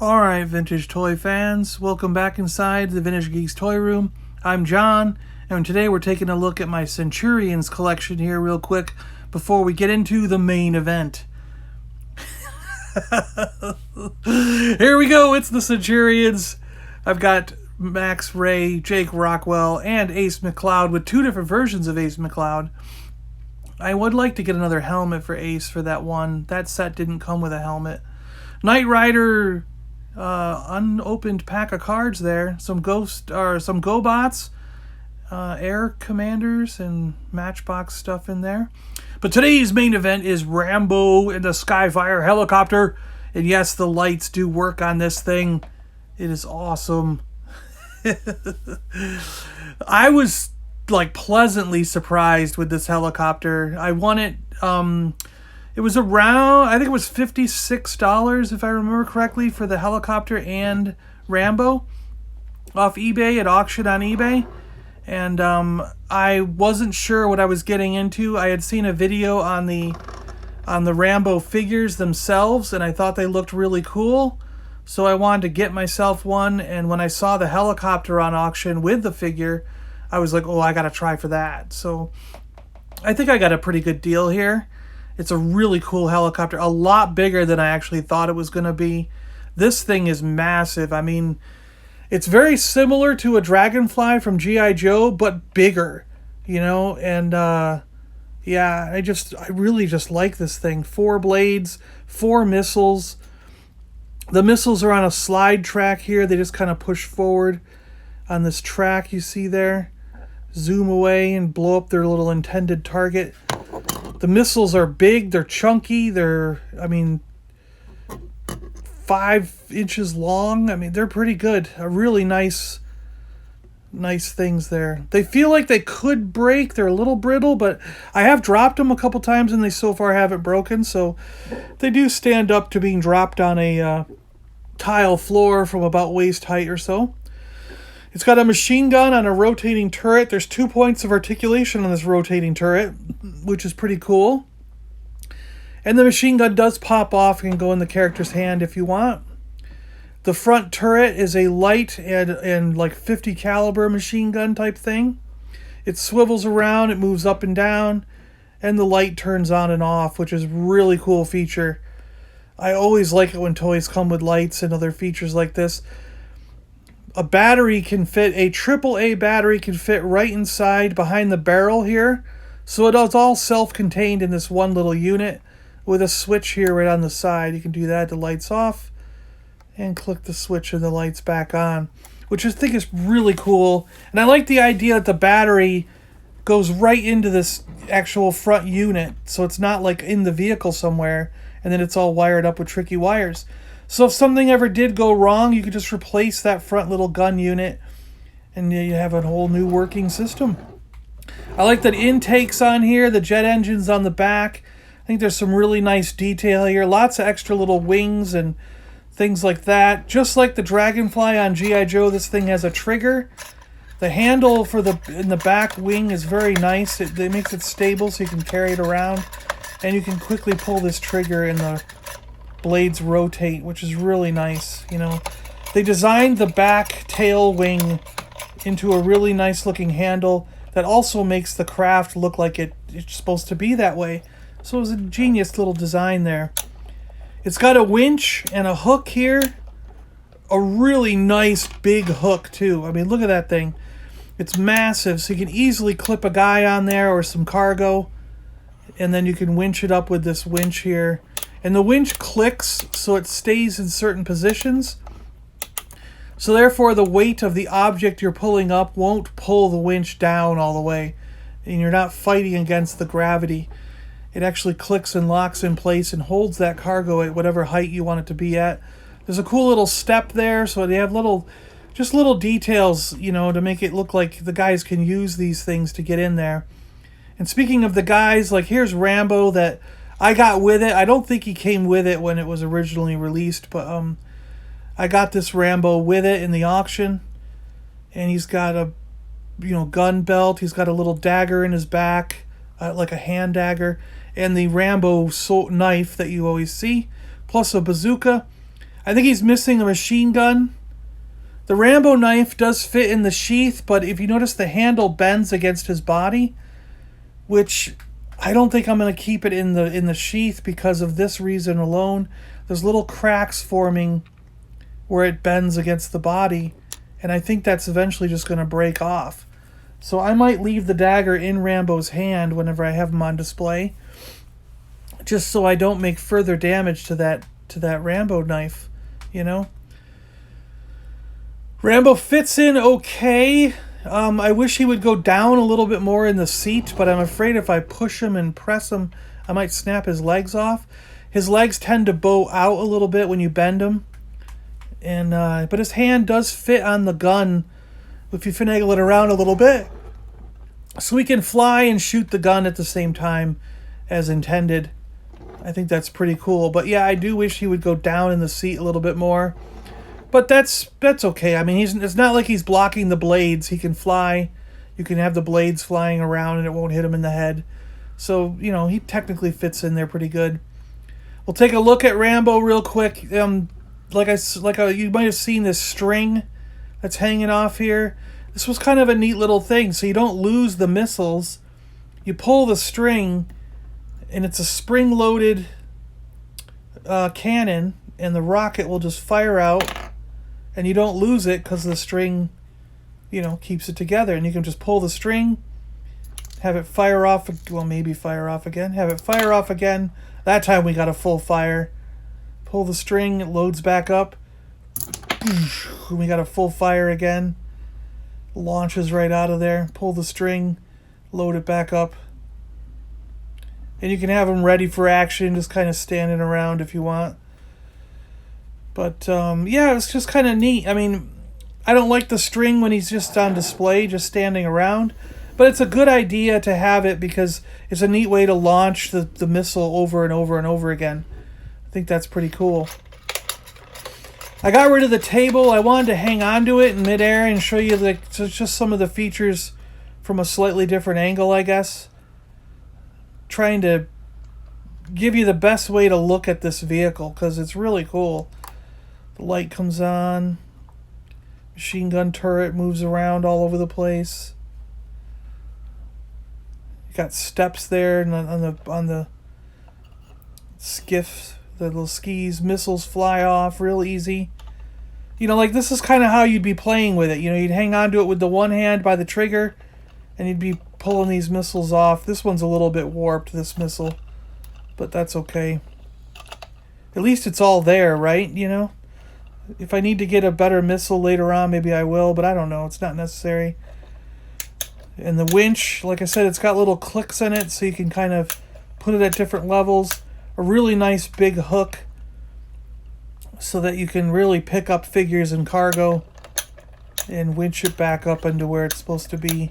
Alright, vintage toy fans, welcome back inside the Vintage Geek's toy room. I'm John, and today we're taking a look at my Centurions collection here real quick before we get into the main event. Here we go, it's the Centurions. I've got Max, Ray, Jake Rockwell, and Ace McCloud with two different versions of Ace McCloud. I would like to get another helmet for Ace for that one. That set didn't come with a helmet. Knight Rider, unopened pack of cards there. Some GoBots, Air Commanders, and Matchbox stuff in there. But today's main event is RAMBO and the Skyfire helicopter. And yes, the lights do work on this thing. It is awesome. I was like pleasantly surprised with this helicopter. I won it. It was around, I think it was $56 if I remember correctly for the helicopter and RAMBO off eBay at auction on eBay. And I wasn't sure what I was getting into. I had seen a video on the RAMBO figures themselves, and I thought they looked really cool. So I wanted to get myself one, and when I saw the helicopter on auction with the figure, I was like, oh, I gotta try for that. So I think I got a pretty good deal here. It's a really cool helicopter, a lot bigger than I actually thought it was going to be. This thing is massive. I mean, it's very similar to a Dragonfly from G.I. Joe, but bigger, you know? And, yeah, I really just like this thing. 4 blades, 4 missiles. The missiles are on a slide track here. They just kind of push forward on this track you see there. Zoom away and blow up their little intended target. The missiles are big, they're chunky, they're, 5 inches long. I mean, they're pretty good. A really nice things there. They feel like they could break. They're a little brittle, but I have dropped them a couple times and they so far haven't broken. So they do stand up to being dropped on a tile floor from about waist height or so. It's got a machine gun on a rotating turret. There's 2 points of articulation on this rotating turret, which is pretty cool. And the machine gun does pop off and go in the character's hand if you want. The front turret is a light and like 50 caliber machine gun type thing. It swivels around, it moves up and down, and the light turns on and off, which is a really cool feature. I always like it when toys come with lights and other features like this. A battery can fit, a AAA battery can fit right inside behind the barrel here. So it is all self-contained in this one little unit with a switch here right on the side. You can do that, the lights off, and click the switch and the lights back on, which I think is really cool. And I like the idea that the battery goes right into this actual front unit. So it's not like in the vehicle somewhere and then it's all wired up with tricky wires. So if something ever did go wrong, you could just replace that front little gun unit and you have a whole new working system. I like that intakes on here, the jet engines on the back. I think there's some really nice detail here. Lots of extra little wings and things like that. Just like the Dragonfly on G.I. Joe, this thing has a trigger. The handle for in the back wing is very nice. It makes it stable so you can carry it around. And you can quickly pull this trigger and the blades rotate, which is really nice. You know, they designed the back tail wing into a really nice looking handle that also makes the craft look like it's supposed to be that way. So it was a genius little design there. It's got a winch and a hook here. A really nice big hook too. I mean, look at that thing. It's massive, so you can easily clip a guy on there or some cargo. And then you can winch it up with this winch here. And the winch clicks so it stays in certain positions. So therefore the weight of the object you're pulling up won't pull the winch down all the way. And you're not fighting against the gravity. It actually clicks and locks in place and holds that cargo at whatever height you want it to be at. There's a cool little step there, so they have little details, you know, to make it look like the guys can use these things to get in there. And speaking of the guys, like here's RAMBO that I got with it. I don't think he came with it when it was originally released, but I got this RAMBO with it in the auction. And he's got a, gun belt. He's got a little dagger in his back, like a hand dagger. And the RAMBO knife that you always see, plus a bazooka. I think he's missing a machine gun. The Rambo knife does fit in the sheath, but if you notice, the handle bends against his body, which I don't think I'm going to keep it in the sheath because of this reason alone. There's little cracks forming where it bends against the body, and I think that's eventually just going to break off. So I might leave the dagger in Rambo's hand whenever I have him on display, just so I don't make further damage to that Rambo knife, you know? Rambo fits in okay. I wish he would go down a little bit more in the seat, but I'm afraid if I push him and press him, I might snap his legs off. His legs tend to bow out a little bit when you bend them. And but his hand does fit on the gun if you finagle it around a little bit. So he can fly and shoot the gun at the same time as intended. I think that's pretty cool. But yeah, I do wish he would go down in the seat a little bit more. But that's okay. I mean, it's not like he's blocking the blades. He can fly. You can have the blades flying around and it won't hit him in the head. So, you know, he technically fits in there pretty good. We'll take a look at Rambo real quick. You might have seen this string that's hanging off here. This was kind of a neat little thing. So you don't lose the missiles. You pull the string, and it's a spring-loaded cannon, and the rocket will just fire out. And you don't lose it because the string, you know, keeps it together. And you can just pull the string, have it fire off. Well, maybe fire off again. Have it fire off again. That time we got a full fire. Pull the string, it loads back up. And we got a full fire again. Launches right out of there. Pull the string, load it back up. And you can have them ready for action, just kind of standing around if you want. But, yeah, it's just kind of neat. I mean, I don't like the string when he's just on display, just standing around. But it's a good idea to have it because it's a neat way to launch the missile over and over and over again. I think that's pretty cool. I got rid of the table. I wanted to hang on to it in midair and show you just some of the features from a slightly different angle, I guess. Trying to give you the best way to look at this vehicle because it's really cool. The light comes on. Machine gun turret moves around all over the place. You got steps there and on the skiff, the little skis. Missiles fly off real easy. You know, like this is kind of how you'd be playing with it. You know, you'd hang on to it with the one hand by the trigger, and you'd be pulling these missiles off. This one's a little bit warped, this missile, but that's okay. At least it's all there, right? You know? If I need to get a better missile later on, maybe I will, but I don't know. It's not necessary. And the winch, like I said, it's got little clicks in it, so you can kind of put it at different levels. A really nice big hook so that you can really pick up figures and cargo and winch it back up into where it's supposed to be.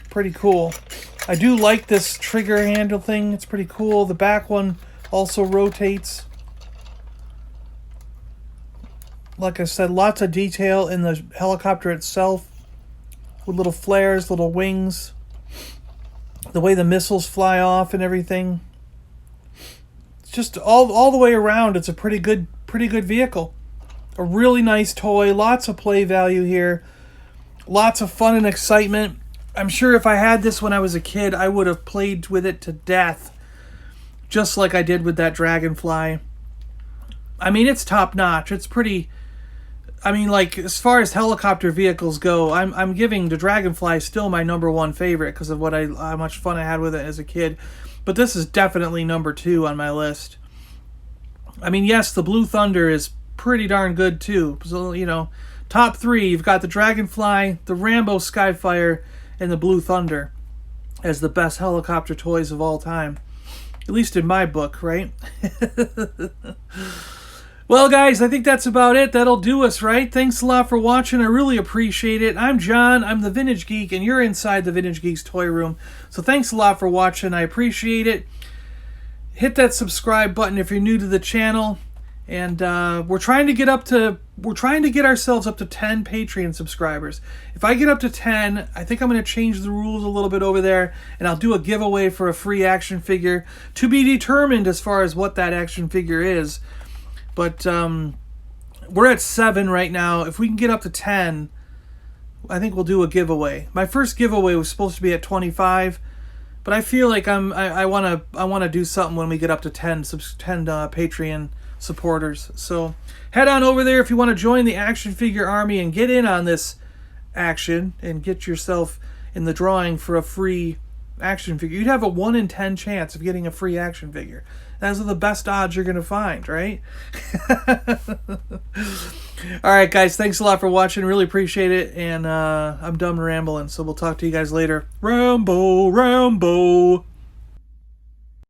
Pretty cool. I do like this trigger handle thing. It's pretty cool. The back one also rotates. Like I said, lots of detail in the helicopter itself with little flares, little wings. The way the missiles fly off and everything. It's just all the way around, it's a pretty good vehicle. A really nice toy. Lots of play value here. Lots of fun and excitement. I'm sure if I had this when I was a kid, I would have played with it to death. Just like I did with that Dragonfly. I mean, it's top notch. It's pretty... I mean, like, as far as helicopter vehicles go, I'm giving the Dragonfly still my #1 favorite because of how much fun I had with it as a kid. But this is definitely #2 on my list. I mean, yes, the Blue Thunder is pretty darn good too. So, you know, top 3, you've got the Dragonfly, the RAMBO Skyfire, and the Blue Thunder as the best helicopter toys of all time. At least in my book, right? Well, guys, I think that's about it. That'll do us, right? Thanks a lot for watching. I really appreciate it. I'm John. I'm the Vintage Geek, and you're inside the Vintage Geek's toy room. So thanks a lot for watching. I appreciate it. Hit that subscribe button if you're new to the channel. And we're trying to get ourselves up to 10 Patreon subscribers. If I get up to 10, I think I'm going to change the rules a little bit over there, and I'll do a giveaway for a free action figure, to be determined as far as what that action figure is. But we're at 7 right now. If we can get up to 10, I think we'll do a giveaway. My first giveaway was supposed to be at 25, but I feel like I want to do something when we get up to 10 Patreon supporters. So head on over there if you want to join the action figure army and get in on this action and get yourself in the drawing for a free action figure. You'd have a 1 in 10 chance of getting a free action figure. Those are the best odds you're going to find, right? All right, guys, thanks a lot for watching. Really appreciate it. And I'm done rambling, so we'll talk to you guys later. Rambo, Rambo.